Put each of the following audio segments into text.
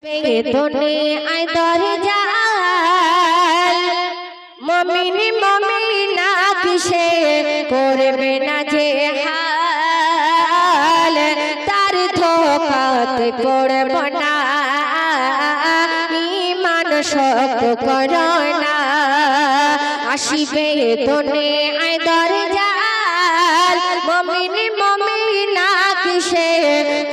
বেদনে I দরজাল মুমিনি মুমিনা কিসে করবে না যে হাল তার ধোকাতে পড়ব না ঈমান শক্ত করো না আসিবে দনে আই দরজাল মুমিনি মুমিনা কিসে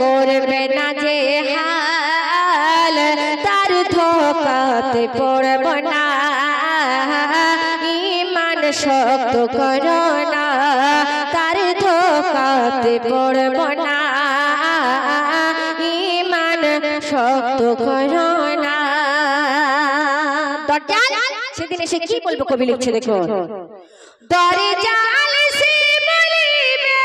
করবে না যে হাল তার ধোকাতে পড়ব না ঈমান শক্ত করো না তার ধোকাতে পড়ব না ঈমান শক্ত করো না। দরজাল সেদিন এসে কি বলবো কবি লিখছে দেখো, দরজাল সে বলিবে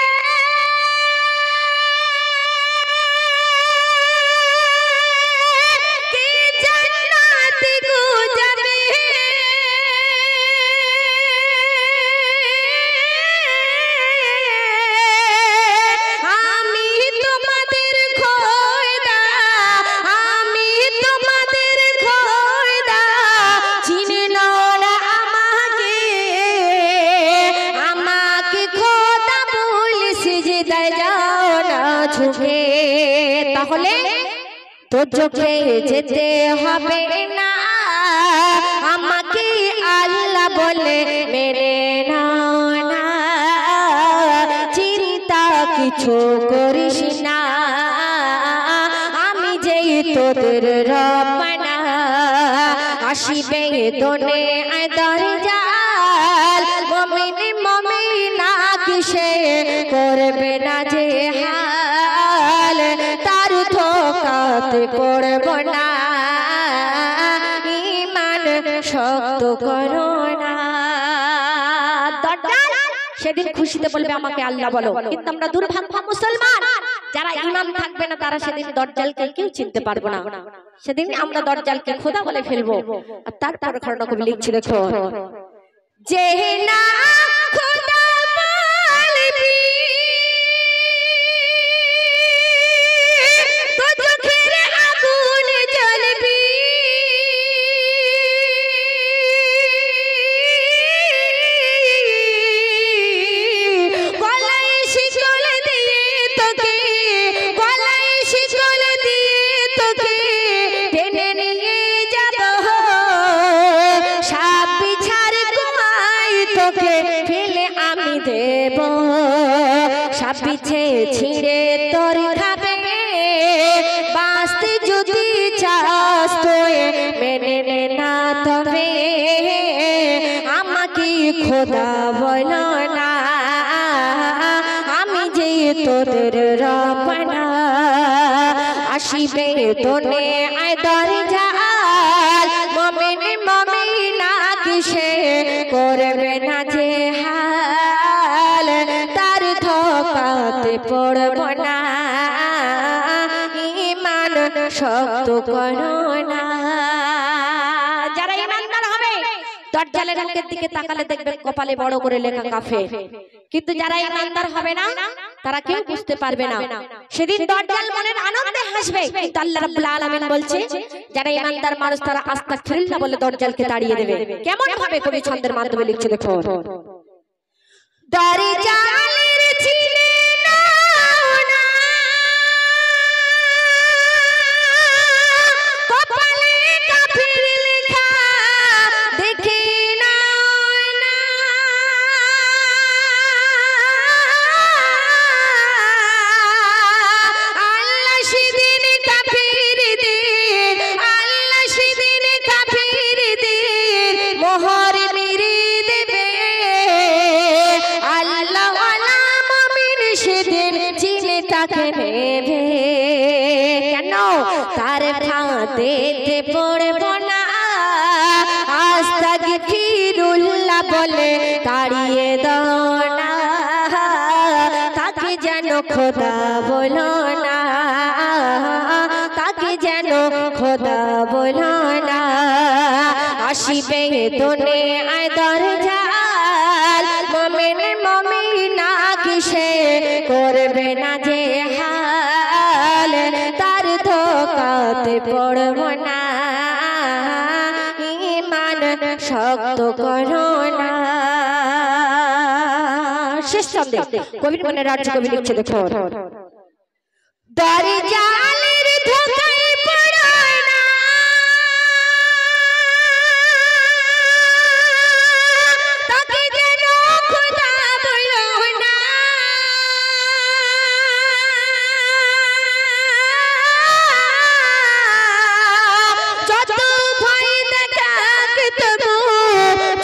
কে জান্নাত গো যাবে আমি তোমাদের খোদা আমি তোমাদের খোদা চিনে নাও না আমাকে আমাকে খোদা বলে সিজদায় যাও না ঝুঁকে তাহলে তোর চোখে যেতে হবে না আমাকে আল্লাহ বলে মেনে নাও না চিন্তা কিছু করিস না আমি যেই তোদের রব্বানা আসিবে দনে আয় দরজাল মুমিনি মুমিনা কিসে করবে না যে হাল তার ধোকাতে পড়ব না ঈমান শক্ত করো না। দরজাল সেদিন খুশিতে বলবে আমাকে আল্লাহ বলো, কিন্তু আমরা দুর্ভাগ্য মুসলমান যারা ঈমান থাকবে না তারা সেদিন দরজালকে কেউ চিনতে পারবো না, সেদিন আমরা দরজালকে খোদা বলে ফেলবো। আর তারপর ঘটনা কবি লিখছে দেখো, যে না খোদা বলবি তো চোখের আগুন জ্বলবি গলায় শিকল দিয়ে তোকে গলায় শিকল দিয়ে তোকে টেনে নিয়ে যাব সাপ বিছার কুয়ায় তোকে ফেলে আমি দেব সাপ বিছে ছিঁড়ে তোর খাবে বাঁচতে যদি চাস তুই মেনে নে না তবে আমাকে খোদা বলো না আমি যে তোদের রব্বানা আসিবে দনে আয় দরজাল মুমিনি মুমিনা কিসে করবে না যে হাল তার ধোকাতে পড়ব না ঈমান শক্ত করো না। যারা ঈমানদার হবে দরজালের মুখের দিকে তাকালে দেখবেন কপালে বড় করে লেখা কাফের, কিন্তু যারা ঈমানদার হবে না তারা কেউ বুঝতে পারবে না। সেদিন দরজাল মনের আনন্দে হাসবে, কিন্তু আল্লাহ রাব্বুল আলামিন বলছে যারা ঈমানদার মানুষ তারা আস্তাগফিরুল্লাহ বলে দরজালকে তাড়িয়ে দেবে। কেমন ভাবে কবি ছন্দের মাধ্যমে লিখছে দেখো, দরজালের চিনে নাও না কপালে কাফির লেখা দেখে নাও না আল্লাহ সেদিন কাফিরদের আল্লাহ সেদিন কাফিরদের মোহর মেরে দেবে আল্লাহ ওয়ালা মুমিন সেদিন চিনে তাকে নেবে কেন তার ফাঁদেতে পড়ব না আস্তাগফিরুল্লাহ বলে তাড়িয়ে দাও না তাকে যেন খোদা বলো না তাকে যেন খোদা বলো না আসিবে দনে আয় দরজাল মুমিনি মুমিনা কিসে করবে না যে হাল তার ধোকা ধোকাতে পড়ব না, ঈমান শক্ত করো না। শেষ ছন্দে কবির মনে রাজ্য কবি লিখছে, দেখো দরজালের ধোকায় পড়ো না, তাকে যেন খোদা বলো না, যত ভয় দেখাক তবু,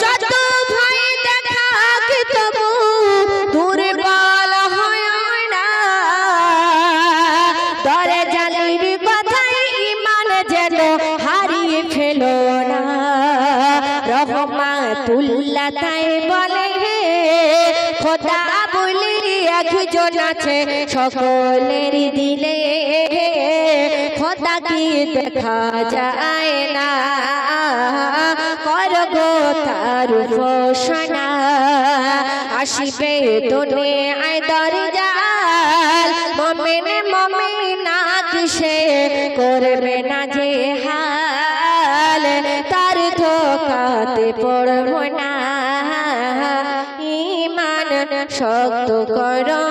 যত ভয় দেখাক তবু দুর্বল হয় না। দরজালের কথায় ঈমান যেন হারিয়ে ফেলো না। রহমাতুল্লাহ তাই বলে খোদা বলে একজন আছে সকলের দিলে, খোদা কি দেখা যায় না, করগো তার ঘোষণা। আসিবে দুনিয়ায় দরজাল, মুমিন মুমিনাত সে করবে না যে হাল, তার ধোকাতে পড়ব না, ঈমান শক্ত করো